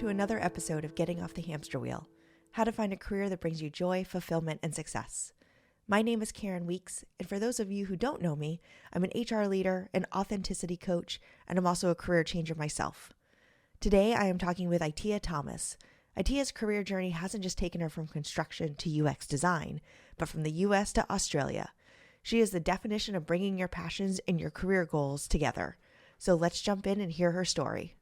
to another episode of Getting Off the Hamster Wheel, how to find a career that brings you joy, fulfillment, and success. My name is Karen Weeks, and for those of you who don't know me, I'm an HR leader, an authenticity coach, and I'm also a career changer myself. Today, I am talking with Itiah Thomas. Itiah's career journey hasn't just taken her from construction to UX design, but from the US to Australia. She is the definition of bringing your passions and your career goals together. So let's jump in and hear her story.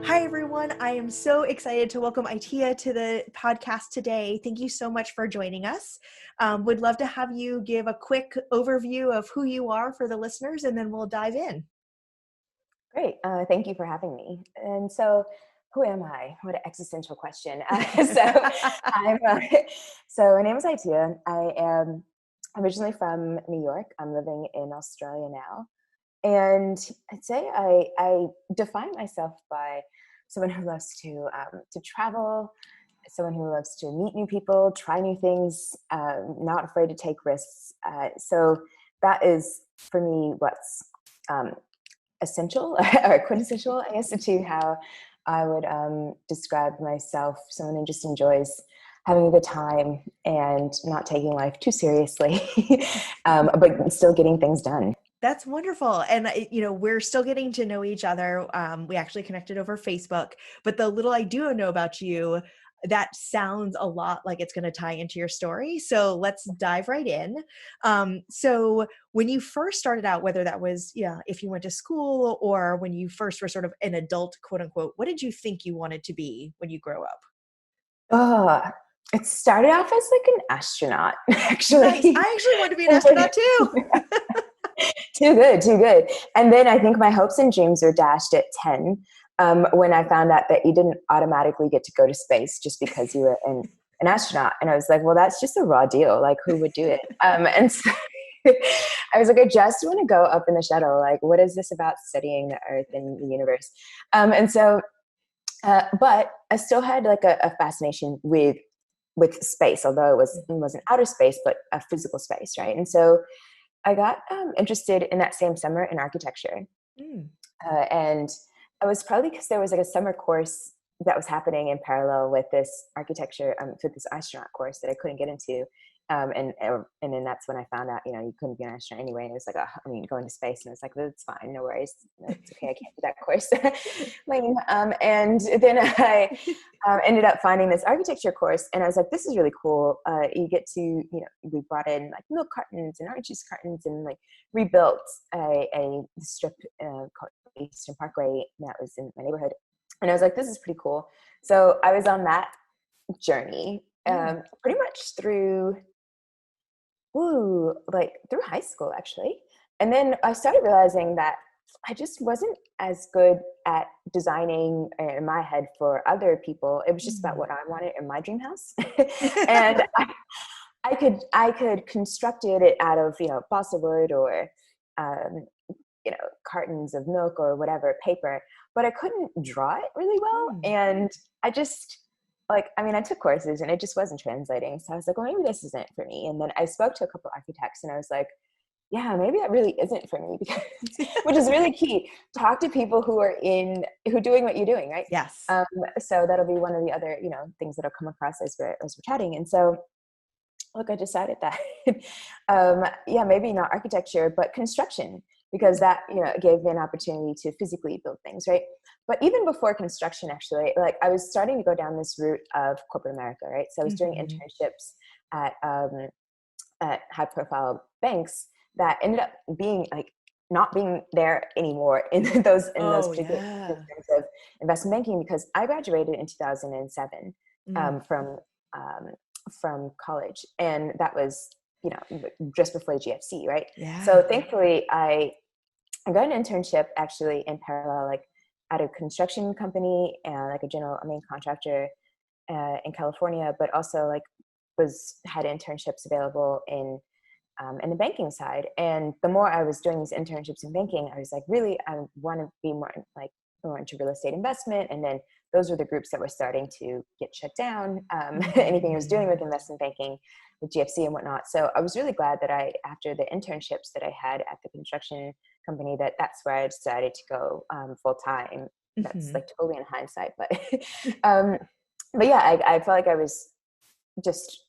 Hi, everyone. I am so excited to welcome Itiah to the podcast today. Thank you so much for joining us. Would love to have you give a quick overview of who you are for the listeners, and then we'll dive in. Great. Thank you for having me. And so, who am I? What an existential question. So my name is Itiah. I am originally from New York. I'm living in Australia now. And I'd say I define myself by someone who loves to travel, someone who loves to meet new people, try new things, not afraid to take risks. So that is, for me, what's essential or quintessential, I guess, to how I would describe myself. Someone who just enjoys having a good time and not taking life too seriously, but still getting things done. That's wonderful. And, we're still getting to know each other. We actually connected over Facebook, but the little I do know about you, that sounds a lot like it's going to tie into your story. So let's dive right in. So when you first started out, whether that was, if you went to school or when you first were sort of an adult, quote unquote, what did you think you wanted to be when you grow up? It started off as like an astronaut, actually. Nice. I actually wanted to be an astronaut too. Too good. And then I think my hopes and dreams were dashed at 10 when I found out that you didn't automatically get to go to space just because you were an astronaut. And I was like, well, that's just a raw deal. Like, who would do it? And so I was like, I just want to go up in the shuttle. Like, what is this about studying the Earth and the universe? But I still had like a fascination with space, although it wasn't outer space, but a physical space, right? And so I got interested in that same summer in architecture. And I was probably because there was like a summer course that was happening in parallel with this architecture, with this astronaut course that I couldn't get into. And then that's when I found out, you couldn't be an astronaut anyway. And it was like, going to space. And I was like, that's fine, no worries. It's okay, I can't do that course. Lame. And then I ended up finding this architecture course. And I was like, this is really cool. You get to, we brought in like milk cartons and orange juice cartons and like rebuilt a strip called Eastern Parkway that was in my neighborhood. And I was like, this is pretty cool. So I was on that journey pretty much through high school, actually. And then I started realizing that I just wasn't as good at designing in my head for other people. It was just about what I wanted in my dream house. And I could construct it out of, balsa wood or, cartons of milk or whatever, paper, but I couldn't draw it really well. And I just, I took courses and it just wasn't translating. So I was like, well, maybe this isn't for me. And then I spoke to a couple architects and I was like, yeah, maybe that really isn't for me, because, which is really key. Talk to people who are doing what you're doing, right? Yes. So that'll be one of the other, things that I'll come across as we're chatting. And so, I decided that, maybe not architecture, but construction, because that, gave me an opportunity to physically build things, right? But even before construction, actually, I was starting to go down this route of corporate America, right? So I was doing internships at high-profile banks that ended up being not being there anymore in those particular terms of investment banking, because I graduated in 2007 from college, and that was just before the GFC, right? Yeah. So thankfully, I got an internship actually in parallel, at a construction company and a main contractor in California, but also had internships available in the banking side. And the more I was doing these internships in banking, I was like, really, I want to be more into real estate investment. And then those were the groups that were starting to get shut down. Anything I was doing with investment banking, with GFC and whatnot. So I was really glad that after the internships that I had at the construction company, that's where I decided to go full time that's like totally in hindsight, um, but yeah, I felt like I was just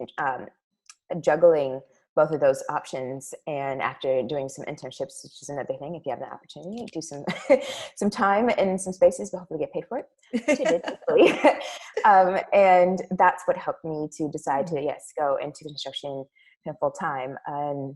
juggling both of those options. And after doing some internships, which is another thing, if you have the opportunity, do some some time in some spaces, but hopefully get paid for it, which I did, hopefully. And that's what helped me to decide to, yes, go into construction full time, and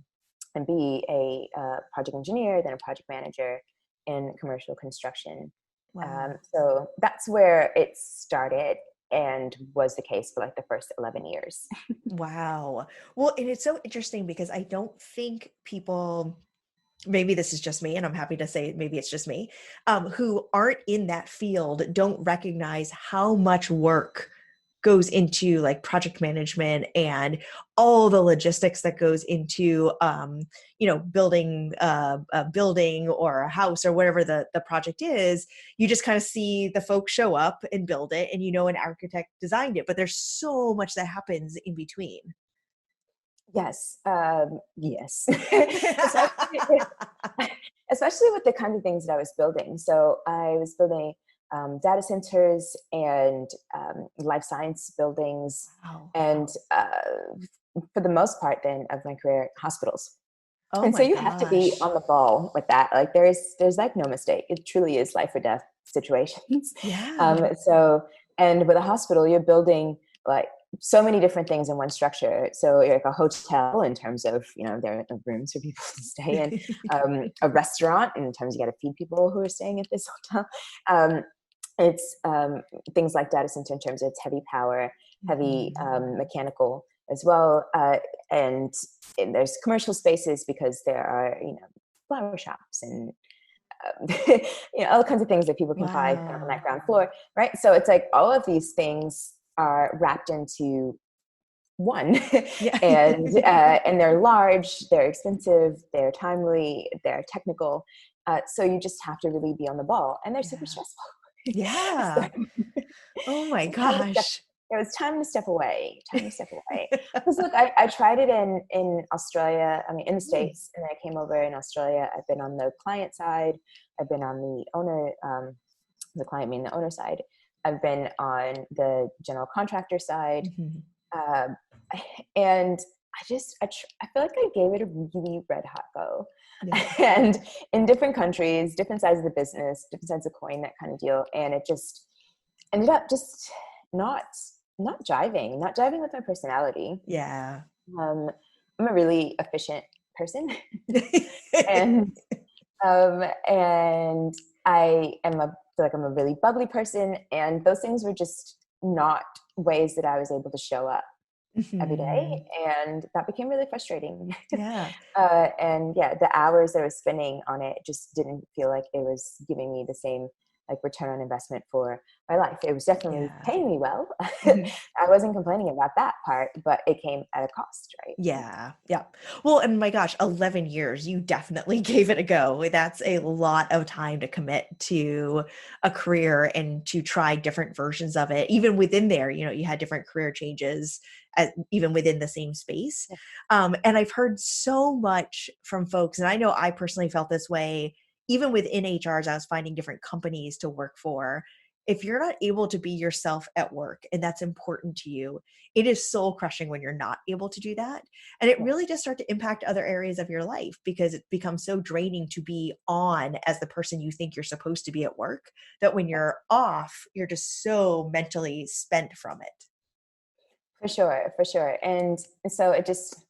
be a project engineer, then a project manager in commercial construction. Wow. So that's where it started, and was the case for like the first 11 years. Wow. Well, and it's so interesting because I don't think people, maybe this is just me, and I'm happy to say maybe it's just me, who aren't in that field don't recognize how much work goes into like project management and all the logistics that goes into, building a building or a house or whatever the project is. You just kind of see the folks show up and build it, and an architect designed it, but there's so much that happens in between. Yes, yes. especially, especially with the kind of things that I was building. So I was building data centers and life science buildings, Wow. and for the most part, then of my career, hospitals. Oh And so my you have to be gosh. on the ball with that. Like there's like no mistake. It truly is life or death situations. Yeah. So, and with a hospital, you're building like so many different things in one structure. So you're like a hotel in terms of, there are rooms for people to stay in, a restaurant in terms you got to feed people who are staying at this hotel. It's things like data center in terms of it's heavy power, heavy mechanical as well. And there's commercial spaces because there are, flower shops and all kinds of things that people can buy kind of on Wow. that ground floor, right? So it's like all of these things are wrapped into one, Yeah. and they're large, they're expensive, they're timely, they're technical. So you just have to really be on the ball, and they're super Yeah. stressful. Yeah. So, Oh my it's time to step. gosh. It was time to step away. Time to step away. Because look, I tried it in Australia. I mean, in the States, and then I came over in Australia. I've been on the client side. I've been on the owner, the client meaning the owner side. I've been on the general contractor side, Mhm. um, and I feel like I gave it a really red hot go. Yeah. And in different countries, different sides of the business, different sides of the coin, that kind of deal. And it just ended up just not jiving with my personality. Yeah. I'm a really efficient person, and and feel like I'm a really bubbly person, and those things were just not ways that I was able to show up every day, Mhm. and that became really frustrating. Yeah. And yeah, the hours that I was spending on it just didn't feel like it was giving me the same like return on investment for my life. It was definitely Yeah. paying me well. Mhm. I wasn't complaining about that part, but it came at a cost, right? Yeah. Yeah. Well, and my gosh, 11 years, you definitely gave it a go. That's a lot of time to commit to a career and to try different versions of it. Even within there, you had different career changes even within the same space. And I've heard so much from folks, and I know I personally felt this way, even within HR as I was finding different companies to work for. If you're not able to be yourself at work and that's important to you, it is soul crushing when you're not able to do that. And it really Yes. does start to impact other areas of your life because it becomes so draining to be on as the person you think you're supposed to be at work that when you're off, you're just so mentally spent from it. For sure. And so it just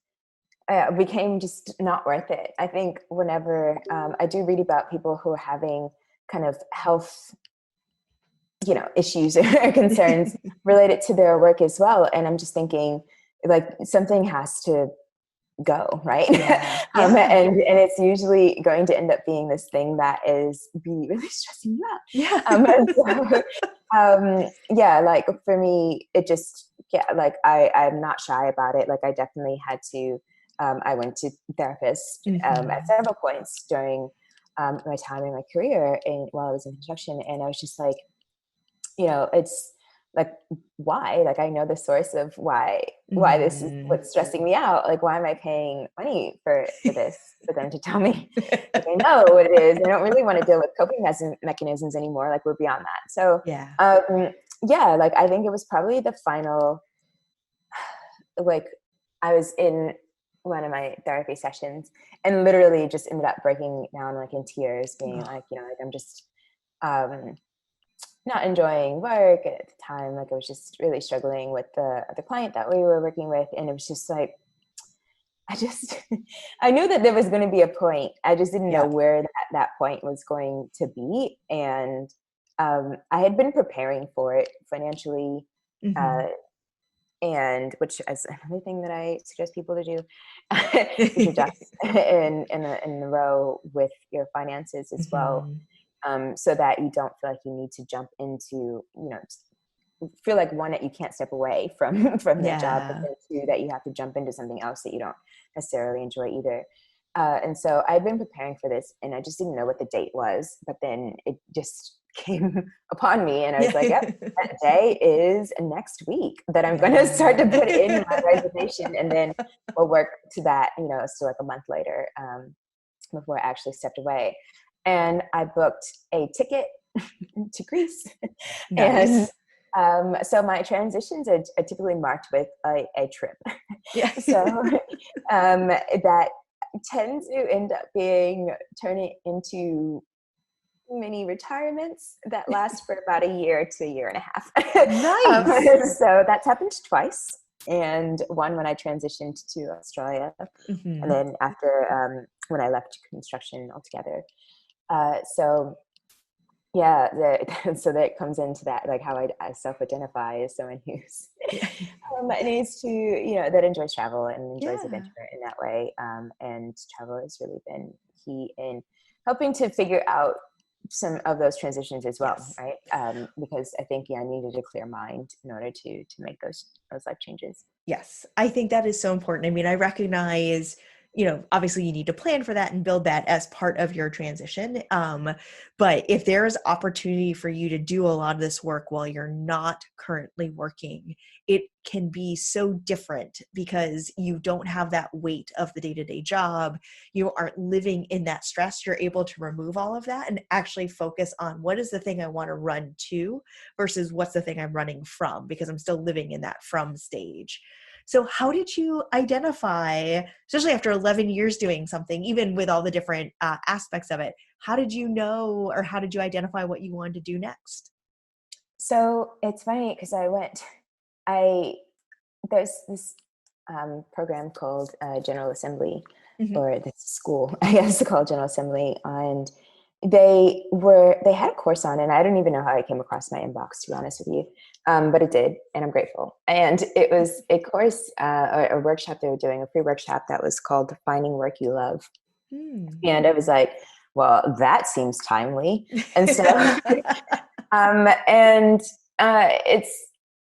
became just not worth it. I think whenever I do read about people who are having kind of health, issues or concerns related to their work as well, and I'm just thinking like something has to go, right? Yeah. Yeah. And it's usually going to end up being this thing that is be really stressing you out. Yeah. And so, yeah, like for me, it just, yeah, like I'm not shy about it. Like I definitely had to, I went to therapist at Mhm. several points during my time in my career and while I was in construction. And I was just like, it's like, why? Like, I know the source of why this is Mm-hmm. what's stressing me out. Like, why am I paying money for this, for them to tell me? Like, I know what it is. I don't really want to deal with coping mechanisms anymore. Like, we're beyond that. So, Yeah. yeah, like, I think it was probably the final, like, I was in one of my therapy sessions and literally just ended up breaking down, like, in tears, being like, you know, like, I'm just, not enjoying work at the time. Like, I was just really struggling with the client that we were working with. And it was just like, I knew that there was going to be a point. I just didn't know where that point was going to be. And I had been preparing for it financially, and which is another thing that I suggest people to do, is adjust in the row with your finances as well. So that you don't feel like you need to jump into, you know, feel like, one, that you can't step away from that job, but then two, that you have to jump into something else that you don't necessarily enjoy either. And so I'd been preparing for this, and I just didn't know what the date was, but then it just came upon me, and I was like, yep, that day is next week that I'm going to start to put in my resignation, and then we'll work to that, you know, so like a month later, before I actually stepped away. And I booked a ticket to Greece. Nice. And so my transitions are typically marked with a trip. Yeah. So that tends to end up turning into mini retirements that last for about a year to a year and a half. Nice. So that's happened twice. And one when I transitioned to Australia, and then after when I left construction altogether. So yeah, so that comes into that, like, how I self-identify as someone who's needs to, you know, that enjoys travel and enjoys adventure in that way. And travel has really been key in helping to figure out some of those transitions as well, right? Because I think, I needed a clear mind in order to make those life changes. Yes, I think that is so important. I mean, I recognize, you know, obviously you need to plan for that and build that as part of your transition. But if there is opportunity for you to do a lot of this work while you're not currently working, it can be so different because you don't have that weight of the day-to-day job. You aren't living in that stress. You're able to remove all of that and actually focus on what is the thing I want to run to versus what's the thing I'm running from, because I'm still living in that from stage. So how did you identify, especially after 11 years doing something, even with all the different aspects of it, how did you know, or how did you identify what you wanted to do next? So it's funny because there's this program called General Assembly, or this school, I guess, called General Assembly, and they had a course on, and I don't even know how it came across my inbox, to be honest with you, but it did, and I'm grateful. And it was a course, or a workshop they were doing, a free workshop that was called Finding Work You Love. And I was like, well, that seems timely. And so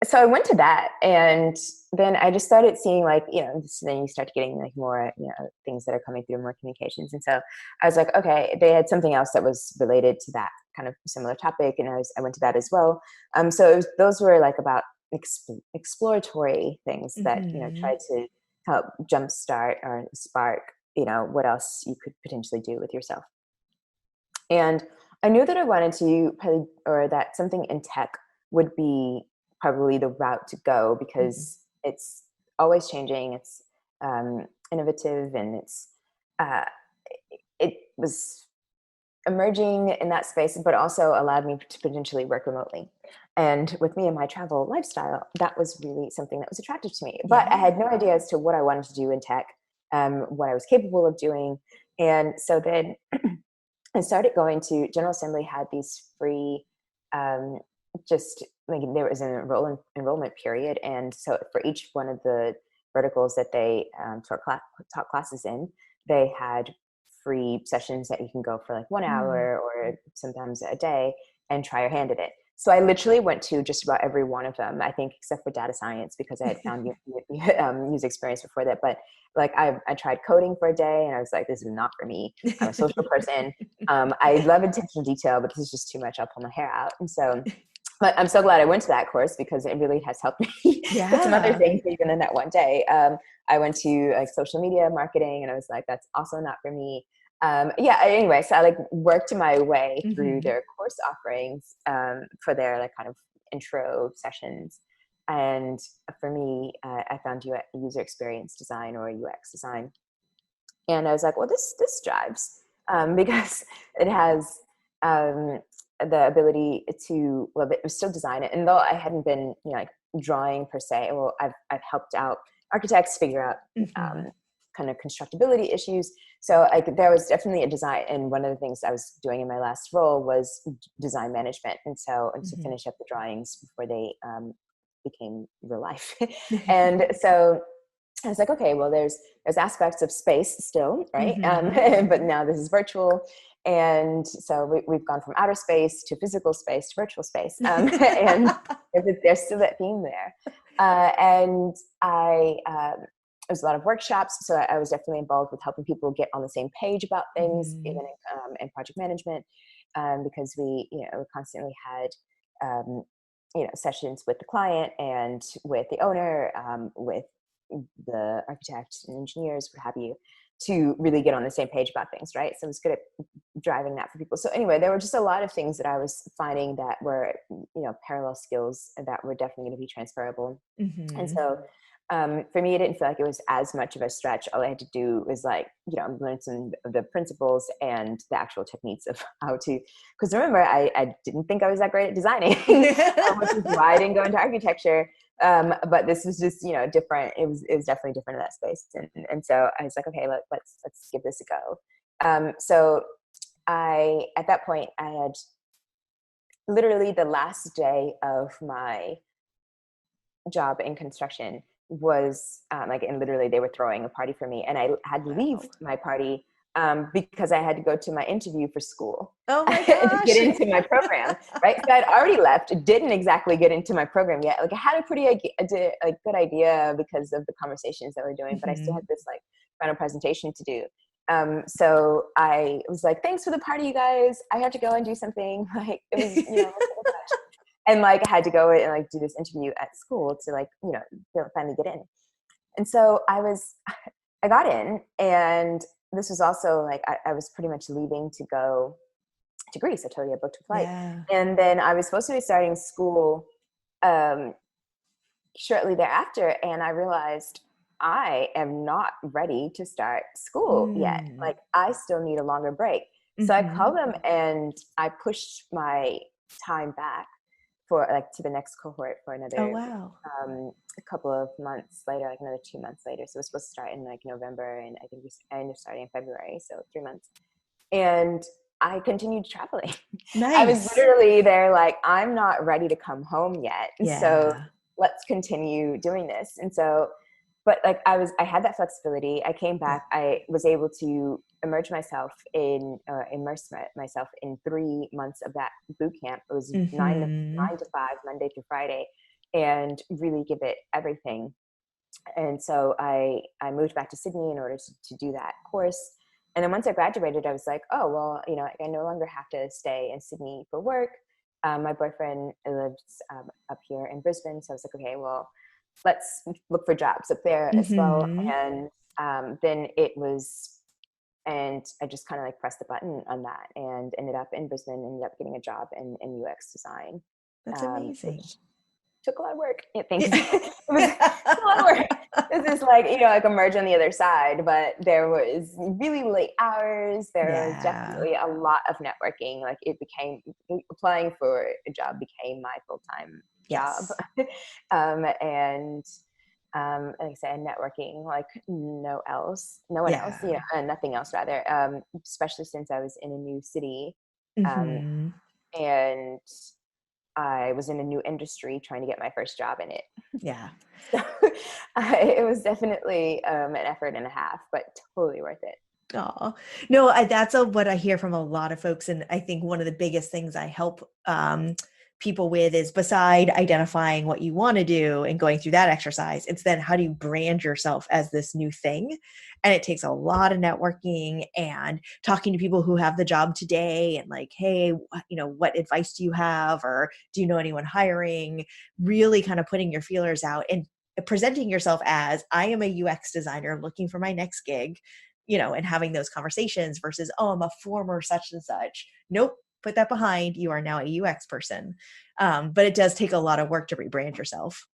so I went to that, and then I just started seeing, like, you know, then you start getting, like, more, you know, things that are coming through, more communications. And so I was like, okay, they had something else that was related to that kind of similar topic, and I went to that as well. So those were like about exploratory things that, you know, tried to help jumpstart or spark, you know, what else you could potentially do with yourself. And I knew that I wanted to probably, or that something in tech would be probably the route to go, because it's always changing, it's innovative, and it was emerging in that space, but also allowed me to potentially work remotely. And with me and my travel lifestyle, that was really something that was attractive to me. But I had no idea as to what I wanted to do in tech, what I was capable of doing. And so then I started going to General Assembly, had these free, just like, there was an enrollment period. And so for each one of the verticals that they taught classes in, they had free sessions that you can go for like 1 hour or sometimes a day and try your hand at it. So I literally went to just about every one of them, I think, except for data science, because I had found user experience before that. But like, I tried coding for a day, and I was like, this is not for me. I'm a social person. I love attention to detail, but this is just too much. I'll pull my hair out. And so but I'm so glad I went to that course because it really has helped me with some other Yeah. things even in that one day. I went to like social media marketing and I was like, that's also not for me. Yeah, anyway, so I like worked my way through Mm-hmm. their course offerings for their like kind of intro sessions. And for me, I found user experience design or UX design. And I was like, well, this drives because it has the ability to, well, it was still design it. And though I hadn't been, like drawing per se, well, I've helped out architects figure out Mm-hmm. kind of constructability issues. So there was definitely a design. And one of the things I was doing in my last role was design management. And so to Mm-hmm. finish up the drawings before they became real life. And so I was like, okay, well, there's aspects of space still, right? Mm-hmm. But now this is virtual. And so we've gone from outer space to physical space to virtual space. And there's still that theme there. And it was a lot of workshops. So I was definitely involved with helping people get on the same page about things, Mm-hmm. even in project management, because we constantly had, sessions with the client and with the owner, with the architects and engineers, what have you, to really get on the same page about things, right? So I was good at driving that for people. So anyway, there were just a lot of things that I was finding that were, parallel skills that were definitely going to be transferable. And Mm-hmm. so for me, it didn't feel like it was as much of a stretch. All I had to do was like, learn some of the principles and the actual techniques of how to, because remember, I didn't think I was that great at designing, which is why I didn't go into architecture. But this was just, different. It was definitely different in that space. And so I was like, okay, let's give this a go. So at that point, I had literally the last day of my job in construction was and literally they were throwing a party for me, and I had to leave Wow. my party because I had to go to my interview for school Oh my to get gosh. into my program, right? So I'd already left, didn't exactly get into my program yet. Like I had a pretty good idea because of the conversations that we're doing, but I still Mm-hmm. had this like final presentation to do. So I was like, thanks for the party, you guys. I have to go and do something. Like it was, and like I had to go and like do this interview at school to like, finally get in. And so I got in, and this was also like, I was pretty much leaving to go to Greece. I told you I booked a flight. Yeah. And then I was supposed to be starting school shortly thereafter. And I realized I am not ready to start school yet. Mm. Like I still need a longer break. So I Mm-hmm. called them and I pushed my time back for like to the next cohort for Oh, another wow. a couple of months later, like another 2 months later. So it was supposed to start in like November, and I think I ended up starting in February, so 3 months. And I continued traveling. I was Nice. literally there like, I'm not ready to come home yet. So Yeah. let's continue doing this. And so, but like I had that flexibility. I came Yeah. back. I was able to immerse myself in 3 months of that boot camp. It was nine to Mm-hmm. 5, Monday through Friday, and really give it everything. And so I moved back to Sydney in order to do that course. And then once I graduated, I was like, oh, well, I no longer have to stay in Sydney for work. My boyfriend lives up here in Brisbane. So I was like, okay, well, let's look for jobs up there as well. Mm-hmm. And and I just kind of like pressed the button on that and ended up in Brisbane, ended up getting a job in UX design, That's amazing. which took a lot of work. Yeah, thanks. It was a lot of work. This is like, like a merge on the other side, but there was really late hours. There was Yeah. definitely a lot of networking. Like applying for a job became my full-time job. Yes. And like I said, networking like no one else, Yeah. and nothing else rather, especially since I was in a new city. Um, Mm-hmm. and I was in a new industry trying to get my first job in it. Yeah. So it was definitely an effort and a half, but totally worth it. Oh, no, that's what I hear from a lot of folks. And I think one of the biggest things I help people with is, beside identifying what you want to do and going through that exercise, it's then how do you brand yourself as this new thing? And it takes a lot of networking and talking to people who have the job today and like, hey, what advice do you have? Or do you know anyone hiring? Really kind of putting your feelers out and presenting yourself as, I am a UX designer looking for my next gig, and having those conversations versus, oh, I'm a former such and such. Nope. Put that behind. You are now a UX person. But it does take a lot of work to rebrand yourself.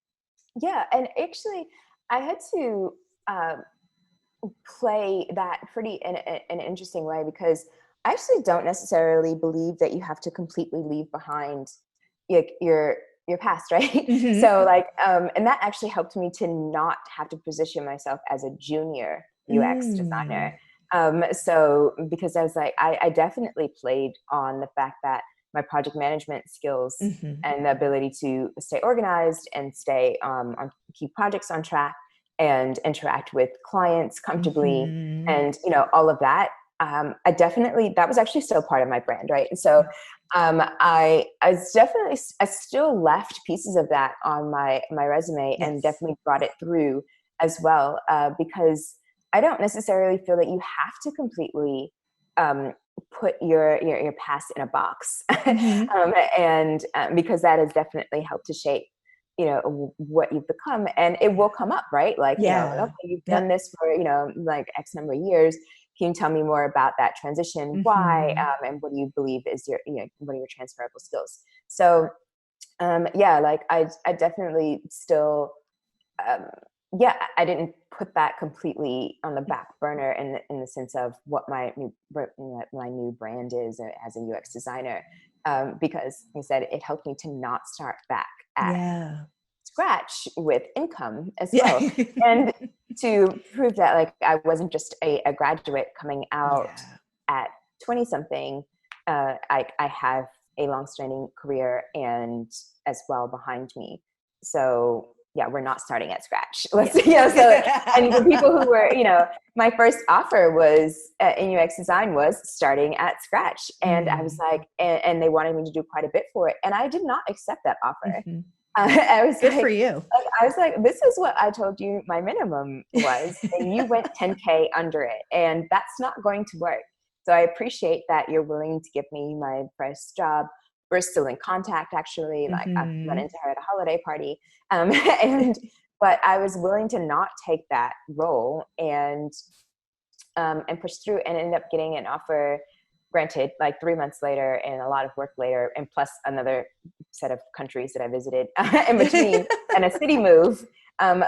Yeah. And actually, I had to play that pretty in an interesting way, because I actually don't necessarily believe that you have to completely leave behind your past, right? Mm-hmm. So like, and that actually helped me to not have to position myself as a junior UX designer. So because I was like, I definitely played on the fact that my project management skills Mm-hmm. and the ability to stay organized and stay keep projects on track and interact with clients comfortably, Mm-hmm. and all of that. I definitely, that was actually still part of my brand, right? And so I still left pieces of that on my resume, Yes. and definitely brought it through as well, because I don't necessarily feel that you have to completely put your past in a box. Mm-hmm. And because that has definitely helped to shape what you've become, and it will come up, right? Like, Yeah. okay, you've done this for like X number of years. Can you tell me more about that transition? Why? Mm-hmm. And what do you believe is your what are your transferable skills? So like I definitely still um, I didn't put that completely on the back burner in the sense of what my new brand is as a UX designer, because like I said, it helped me to not start back at Yeah. scratch with income as Yeah. well, and to prove that like I wasn't just a graduate coming out Yeah. at 20 something. I have a long-standing career and as well behind me. So yeah, we're not starting at scratch. Let's so, and for people who were my first offer was in UX design was starting at scratch, and I was like, and they wanted me to do quite a bit for it, and I did not accept that offer. Mm-hmm. I was Good like, for you. I was like, this is what I told you my minimum was, and you went 10K under it, and that's not going to work. So I appreciate that you're willing to give me my first job. We're still in contact, actually. Like I've run into her at a holiday party, and but I was willing to not take that role and push through, and end up getting an offer. Granted, like 3 months later and a lot of work later, and plus another set of countries that I visited in between, and a city move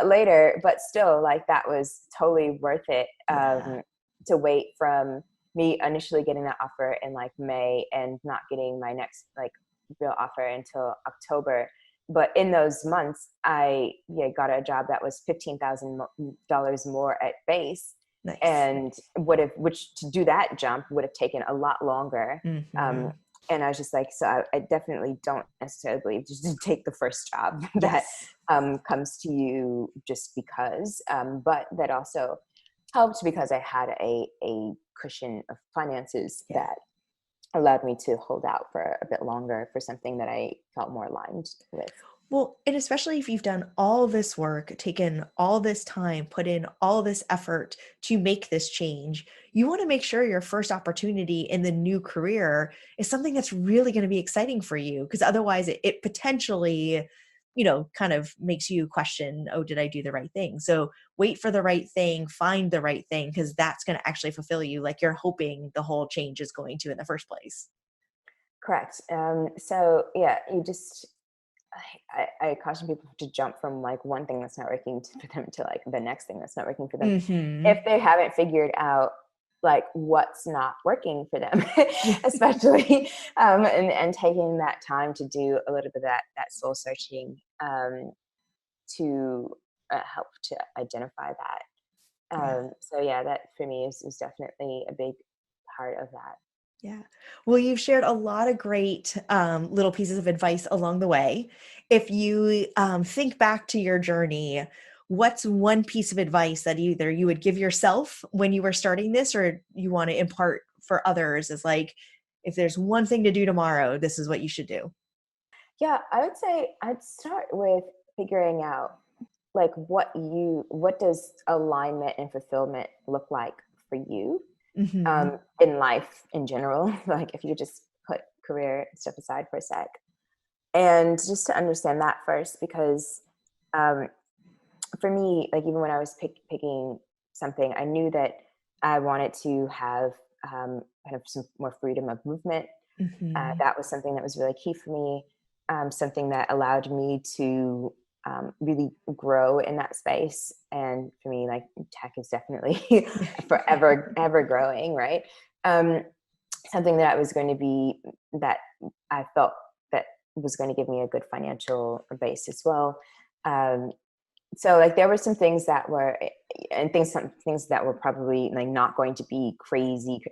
later, but still, like that was totally worth it to wait from me initially getting that offer in like May and not getting my next like real offer until October. But in those months, I got a job that was $15,000 more at base. Nice. And which to do that jump would have taken a lot longer. Mm-hmm. And I was just like, so I definitely don't necessarily believe just to take the first job that comes to you just because, but that also helped because I had a cushion of finances that allowed me to hold out for a bit longer for something that I felt more aligned with. Well, and especially if you've done all this work, taken all this time, put in all this effort to make this change, you want to make sure your first opportunity in the new career is something that's really going to be exciting for you. Because otherwise it potentially, kind of makes you question, oh, did I do the right thing? So wait for the right thing, find the right thing, because that's going to actually fulfill you like you're hoping the whole change is going to in the first place. Correct. So yeah, you just, I caution people to jump from like one thing that's not working for them to like the next thing that's not working for them. Mm-hmm. If they haven't figured out like what's not working for them, especially, and taking that time to do a little bit of that soul searching, to help to identify that. So yeah, that for me is definitely a big part of that. Yeah. Well, you've shared a lot of great little pieces of advice along the way. If you think back to your journey, what's one piece of advice that either you would give yourself when you were starting this, or you want to impart for others as like, if there's one thing to do tomorrow, this is what you should do? Yeah, I would say I'd start with figuring out like what does alignment and fulfillment look like for you Mm-hmm. in life in general. Like if you just put career stuff aside for a sec, and just to understand that first, because um, for me, like even when I was picking something, I knew that I wanted to have kind of some more freedom of movement. Mm-hmm. That was something that was really key for me. Something that allowed me to really grow in that space. And for me, like tech is definitely forever, ever growing, right? Um, Something that was going to be that I felt that was going to give me a good financial base as well. Um, so like there were some things that were and some things that were probably like not going to be crazy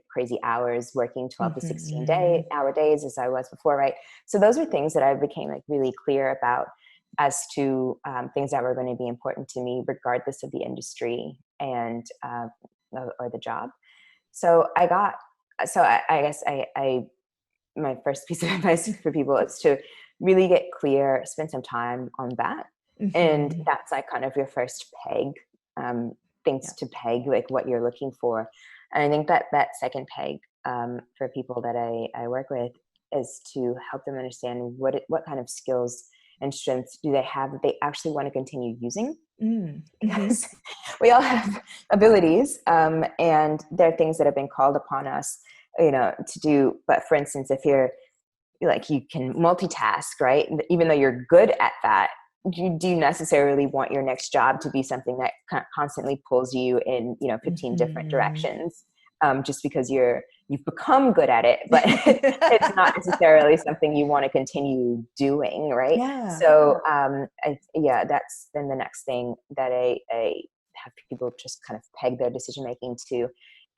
hours, working 12 to 16 Mm-hmm. hour days as I was before, right? So those were things that I became like really clear about as to things that were going to be important to me regardless of the industry and or the job. So I guess I my first piece of advice for people is to really get clear, spend some time on that. And Mm-hmm. that's like kind of your first peg, Yeah. things to peg, like what you're looking for. And I think that that second peg for people that I work with is to help them understand what kind of skills and strengths do they have that they actually want to continue using. Mm-hmm. Because we all have abilities, and there are things that have been called upon us, to do. But for instance, if you're like you can multitask, right? Even though you're good at that, you do necessarily want your next job to be something that constantly pulls you in, 15 different Mm-hmm. directions, just because you've become good at it, but it's not necessarily something you want to continue doing, right? Yeah. So, yeah, that's then the next thing that I have people just kind of peg their decision making to,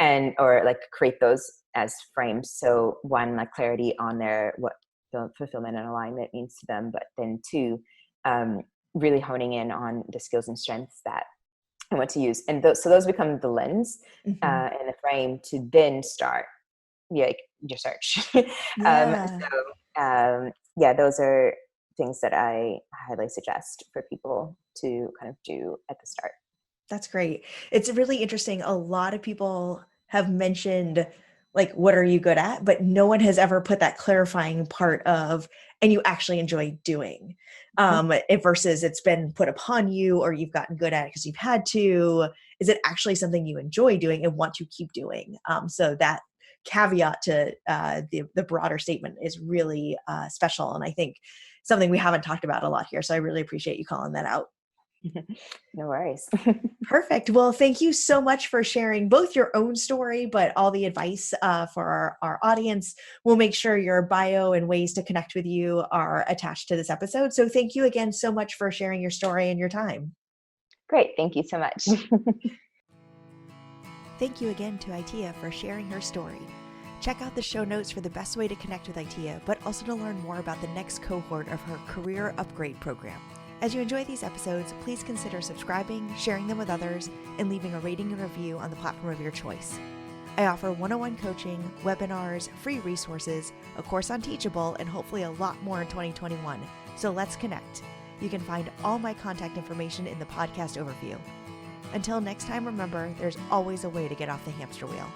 and or like create those as frames. So one, like clarity on their what the fulfillment and alignment means to them, but then two, um, really honing in on the skills and strengths that I want to use, and so those become the lens Mm-hmm. and the frame to then start, yeah, like, your search. Yeah. Yeah, those are things that I highly suggest for people to kind of do at the start. That's great. It's really interesting. A lot of people have mentioned, like, what are you good at? But no one has ever put that clarifying part of, and you actually enjoy doing, Mhm. versus it's been put upon you or you've gotten good at it because you've had to. Is it actually something you enjoy doing and want to keep doing? So that caveat to the broader statement is really special. And I think something we haven't talked about a lot here. So I really appreciate you calling that out. No worries. Perfect. Well, thank you so much for sharing both your own story, but all the advice for our audience. We'll make sure your bio and ways to connect with you are attached to this episode. So thank you again so much for sharing your story and your time. Great. Thank you so much. Thank you again to Itiah for sharing her story. Check out the show notes for the best way to connect with Itiah, but also to learn more about the next cohort of her career upgrade program. As you enjoy these episodes, please consider subscribing, sharing them with others, and leaving a rating and review on the platform of your choice. I offer one-on-one coaching, webinars, free resources, a course on Teachable, and hopefully a lot more in 2021. So let's connect. You can find all my contact information in the podcast overview. Until next time, remember, there's always a way to get off the hamster wheel.